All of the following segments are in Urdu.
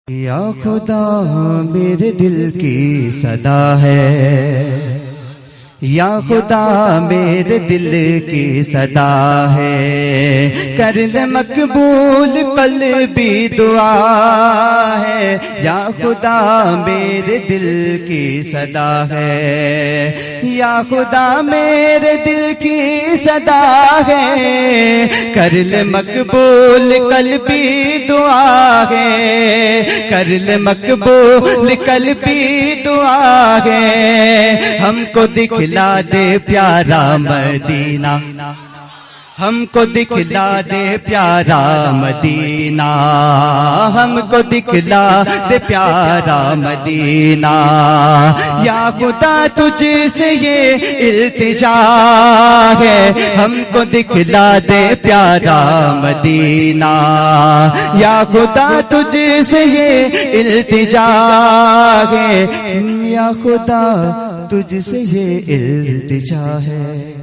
یا خدا میرے دل کی صدا ہے، یا خدا میرے دل کی صدا ہے، کر لے مقبول قلبی دعا ہے، یا خدا میرے دل کی صدا ہے، یا خدا میرے دل کی صدا ہے، کر لے مقبول قلبی دعا ہے، کر لے مقبول قلبی دعا ہے، ہم کو دکھلا دے پیارا مدینہ، ہم کو دکھلا دے پیارا مدینہ، ہم کو دکھلا دے پیارا مدینہ، یا خدا تجھ سے یہ التجا ہے، ہم کو دکھلا دے پیارا مدینہ، یا خدا تجھ سے یہ التجا ہے، یا خدا تجھ سے یہ التجا ہے۔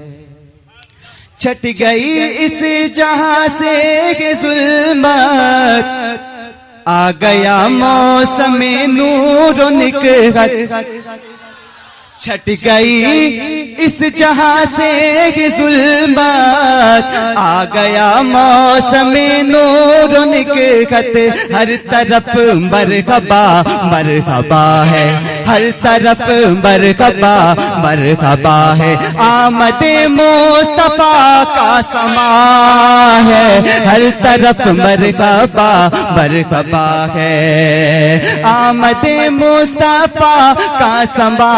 چھٹ گئی اس جہاں سے ظلمت، آ گیا موسم نور و نکہت، چھٹ گئی اس جہاں سے ظلمت، آ گیا موسم نور و نکہت، ہر طرف مرحبا مرحبا ہے، ہر طرف مرحبا مرحبا ہے، آمد مصطفیٰ کا سما ہے، ہر طرف مرحبا مرحبا ہے، آمد مصطفیٰ کا سما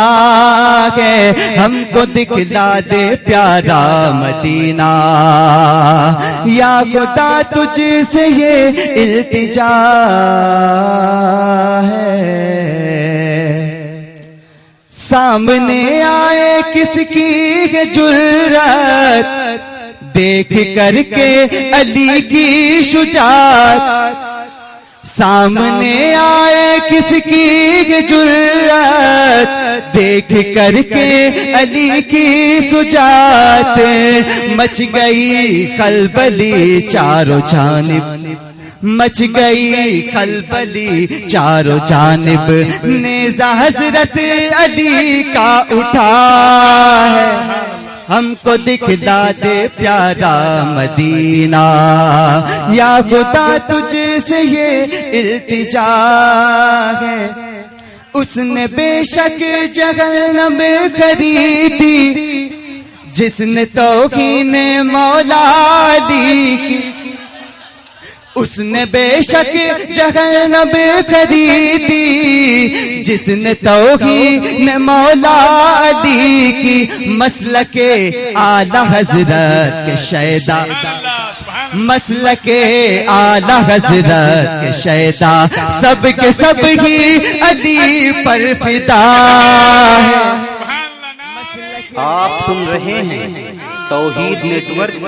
ہے، ہم کو دکھلا دے پیارا مدینہ، یا خدا تجھ سے یہ التجا ہے۔ سامنے آئے کس کی ہے جرأت، دیکھ کر کے علی کی شجاعت، سامنے آئے کس کی ہے جرأت، دیکھ کر کے علی کی شجاعت، مچ گئی خلبلی چاروں جانب، مچ گئی خلبلی چاروں جانب، نیزہ حضرت علی کا اٹھا ہے، ہم کو دکھلا دے پیارا مدینہ، یا خدا تجھ سے یہ التجا ہے۔ اس نے بے شک جہنم خریدی، جس نے توہین مولا علی کی، اس نے بے شک جہنم خریدی، جس نے توہین مولا علی کی، مسلک اعلی حضرت کے شیدا، مسلک اعلی حضرت کے شیدا، سب کے سب ہی علی پر فدا ہے۔ آپ سن رہے ہیں توحید نیٹ ورک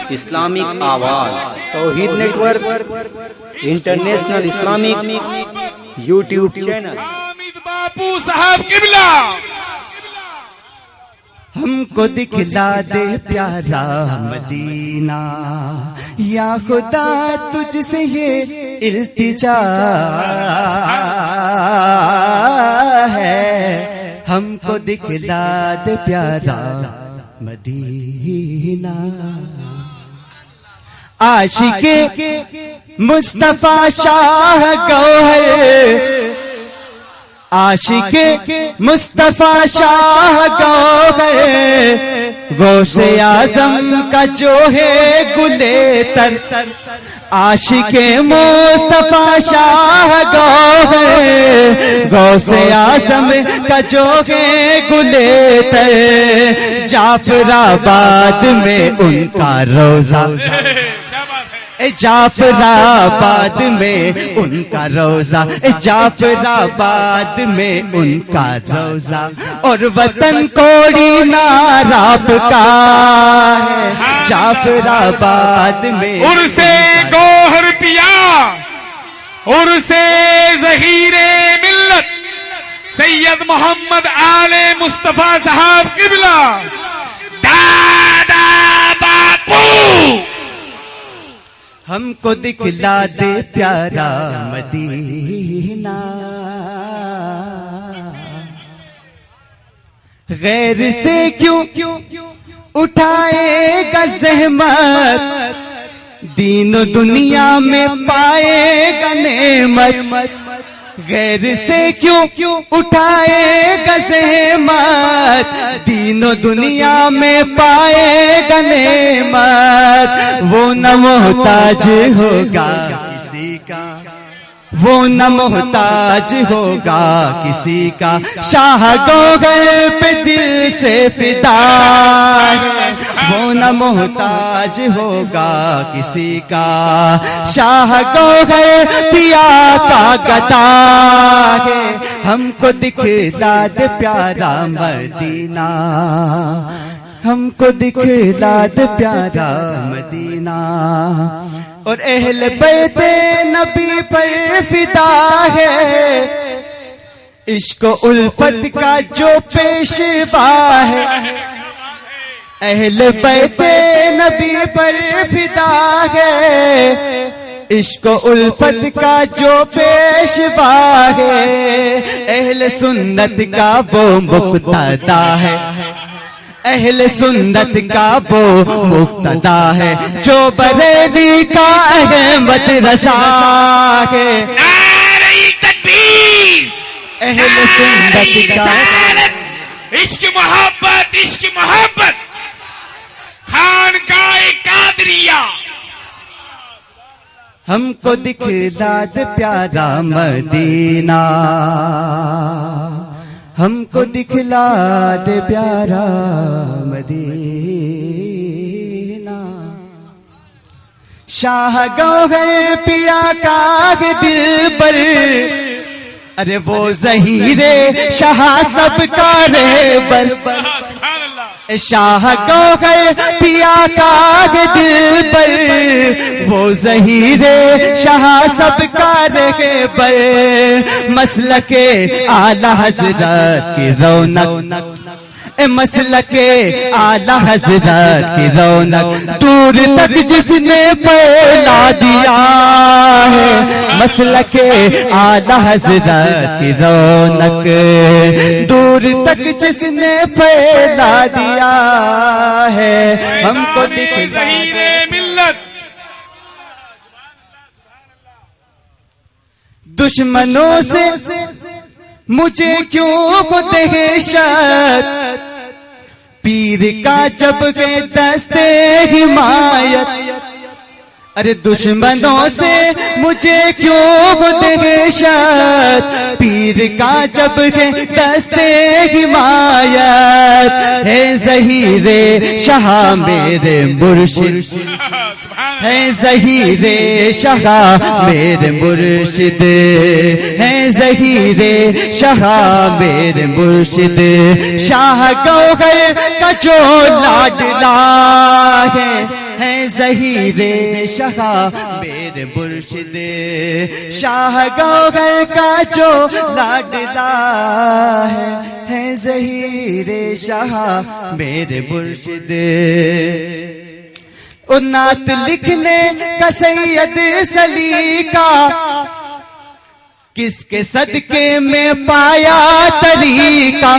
کی اسلامک آواز، Tauheed network international Islamic YouTube channel. Bapu صاحب قبلہ، ہم کو دکھلا دے پیارا مدینہ، یا خدا تجھ سے یہ التجا ہے، ہم کو دکھلا دے پیارا مدینہ۔ عاشق مصطفیٰ شاہ گوہر، عاشق مصطفیٰ شاہ گوہر، غوث اعظم کا جو ہے گلے تر، عاشق مصطفیٰ شاہ گوہر، غوث اعظم کا جو ہے گلے تر، جعفر آباد میں ان کا روضہ، جعفر آباد میں ان کا روضہ، جعفر آباد میں ان کا روضہ، اور وطن کوڑی ناراب کا ہے، جعفر آباد میں ان سے گوہر پیا، ان سے ظہیر ملت سید محمد آل مصطفیٰ صاحب قبلہ، دادا باپو، ہم کو دکھلا دے پیارا مدینہ۔ غیر سے کیوں اٹھائے گا زحمت، دین و دنیا میں پائے گا نعمت، غیر سے کیوں اٹھائے گا زحمت، دین و دنیا میں پائے گا نعمت، وہ نہ محتاج ہوگا کسی کا، وہ نہ محتاج ہوگا کسی کا، شاہ گوہر پہ دل سے فدا ہے، وہ نہ محتاج ہوگا کسی کا، شاہ گوہر پیا کا گدا ہے، ہم کو دکھلا دے پیارا مدینہ، ہم کو دکھلا دے پیارا مدینہ، اور اہل بیت نبی پر فدا ہے، عشق و الفت کا جو پیشوا ہے، اہل بیت نبی پر فدا ہے، عشق و الفت کا جو پیشوا ہے، اہل سنت کا وہ مقتدا ہے، اہل سنت کا وہ مقتدا ہے، جو بریلی کا احمد رضا ہے، نعرہ تکبیر، اہل سنت کا عشق محبت خانقاہ قادریہ، ہم کو دکھلا دے پیارا مدینہ، ہم کو دکھلا دے پیارا مدینہ، شاہ گوہر پیا کا دل پر، ارے وہ ظہیر شاہ سب کا رہبر، سبحان اللہ، شاہ گوہر پیا کا دل پر، وہ ظہیر شاہ سب کا رہبر، مسلک اعلی حضرت کی رونق، مسلک اعلی حضرت کی رونق، دور تک جس نے پھیلا دیا ہے، مسلک اعلی حضرت کی رونق، دور تک جس نے پھیلا دیا ہے، ہم کو دکھلا ظہیر ملت، دشمنوں سے مجھے کیوں کو دہشت، پیر کا جب گئے دستے حمایت، ارے دشمنوں سے مجھے کیوں کو دہشت، پیر کا جب گئے دستے حمایت، ہے ظہیر شاہ میرے مرشد، ہے ظہیر شاہ میرے مرشد، ہے ظہیر شاہ میرے مرشد، شاہ گوہر کا جو لاڈلا ہے ظہیر شاہ میرے مرشد، شاہ گوہر کا جو لاڈلا ہے ظہیر شاہ میرے مرشد، اور نعت لکھنے کا سید سلیقہ کس کے صدقے میں پایا طریقہ،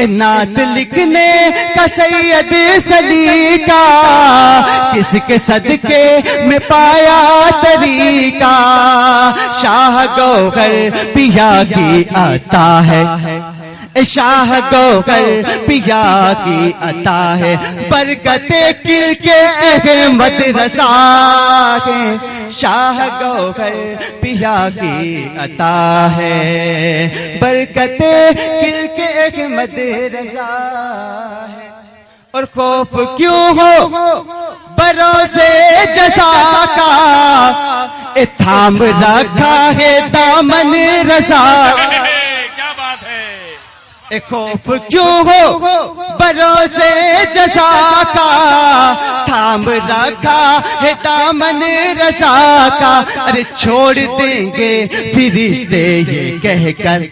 نعت لکھنے کا سید سلیقہ کس کے صدقے میں پایا طریقہ، شاہ گوہر پیا کی عطا ہے، شاہ گوہر پیا کی عطا ہے، برکت کل کے احمد رضا ہے، شاہ گوہر پیا کی عطا ہے، برکت کل کے احمد رضا ہے، اور خوف کیوں ہو بروزے جزا کا، تھام رکھا ہے دامن رضا، خوف کیوں ہو بروزے جزا کا، تھام رکھا ہے دامن رضا کا، ارے چھوڑ دیں گے فرشتے یہ کہہ کر،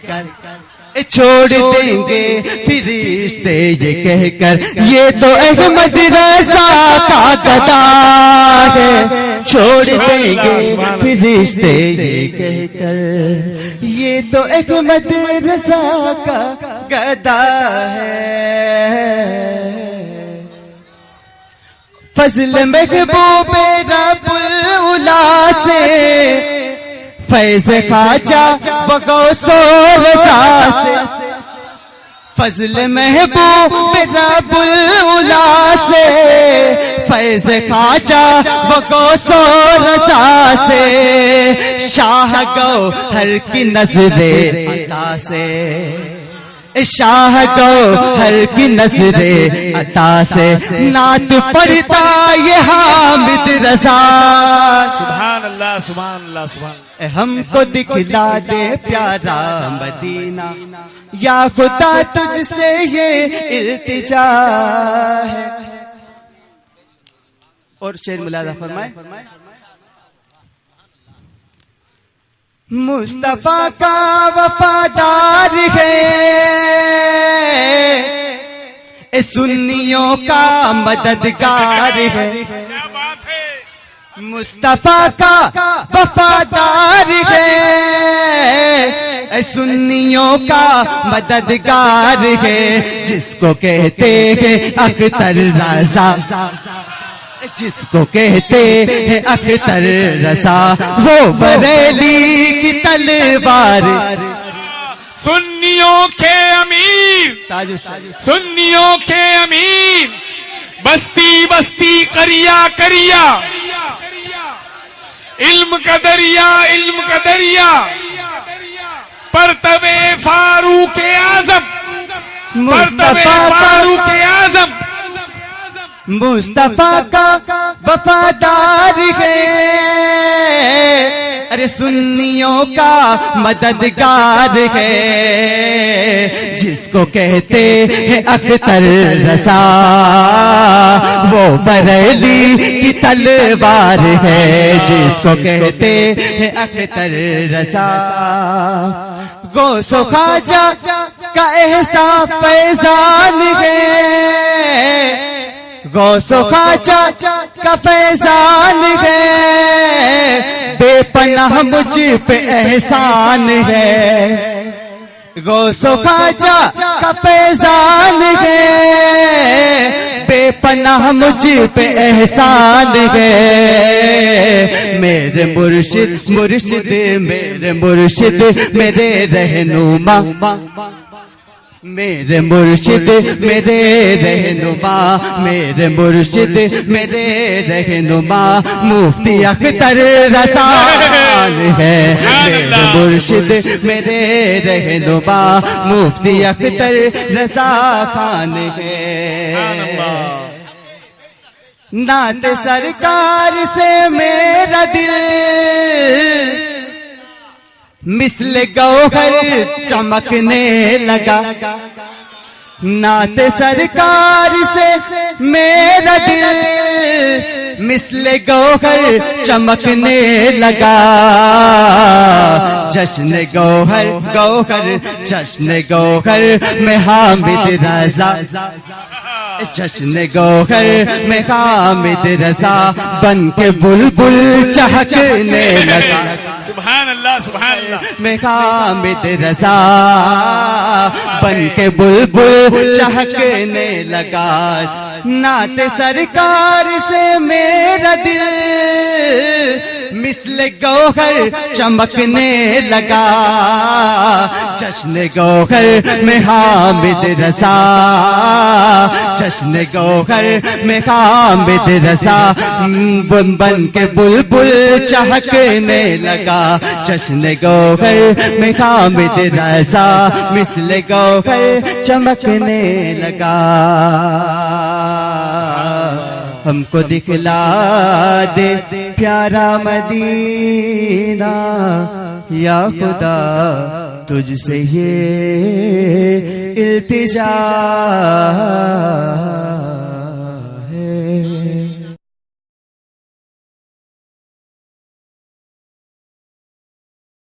چھوڑ دیں گے فرشتے یہ کہہ کر، یہ تو احمد رضا کا گدا ہے، چھوڑ دیں گے فرشتے یہ کہہ کر، یہ تو احمد رضا کا گدا ہے، فضل محبوب رب العلا سے، فیض خواجہ بغوث و رضا سے، فضل محبوب رب العلا سے، فیض خواجہ بغوث و رضا سے، شاہ گوہر کی نظر عطا سے، شاہ گوہر کی نظر عطا سے، نعت پڑھتا یہ حامد رضا۔ سبحان اللہ سبحان اللہ سبحان اللہ۔ ہم کو دکھلا دے پیارا مدینہ، یا خدا تجھ سے یہ التجا ہے۔ اور شعر ملاحظہ فرمائے، مصطفیٰ کا وفادار ہے، سنیوں کا مددگار ہے، کیا بات ہے، مصطفیٰ کا وفادار ہے، سنیوں کا مددگار ہے، جس کو کہتے ہیں اختر رضا، جس کو کہتے ہیں اختر رضا، وہ بریلی کی تلوار، سنیوں کے امیر، سنیوں کے امیر، بستی بستی کریا کریا، علم کا دریا علم کا دریا، پرتو فاروق اعظم، پرتو فاروق اعظم، مصطفیٰ کا وفادار ہے، ارے سنیوں کا مددگار ہے، جس کو کہتے ہیں اختر رضا، وہ بریلی کی تلوار ہے، جس کو کہتے ہیں اختر رضا، غوث و خواجہ کا احسان فیضان ہے، غوث و خواجہ کا فیضان ہے، بے پناہ مجھ پہ احسان ہے، غوث و خواجہ کا فیضان ہے، بے پناہ مجھ پہ احسان ہے، میرے مرشد مرشد میرے مرشد میرے رہنما، میرے مرشد میرے رہنما، میرے مرشد میرے رہنما، مفتی اختر رضا ہے، میرے مرشد میرے رہنما، مفتی اختر رضا خان ہے، نعت سرکار سے میرا دل مثل گوہر چمکنے لگا، نعت سرکار سے میرا دل مثل گوہر چمکنے لگا، جشن گوہر گوہر جشن گوہر میں حامد رضا، جشن گوہر میں حامد رضا، بن کے بلبل چہکنے لگا، سبحان اللہ سبحان اللہ، میں حامد رضا، بن کے بلبل چہکنے لگا، نعت سرکار سے میرا دل مثل گوہر چمکنے لگا، جشن گوہر میں حامد رضا، جشن گوہر میں حامد رضا، بن بن کے بلبل چہکنے لگا، جشن گوہر میں حامد رضا، مثل گوہر چمکنے لگا، ہم کو دکھلا دے پیارا مدینہ، یا خدا تجھ سے یہ التجا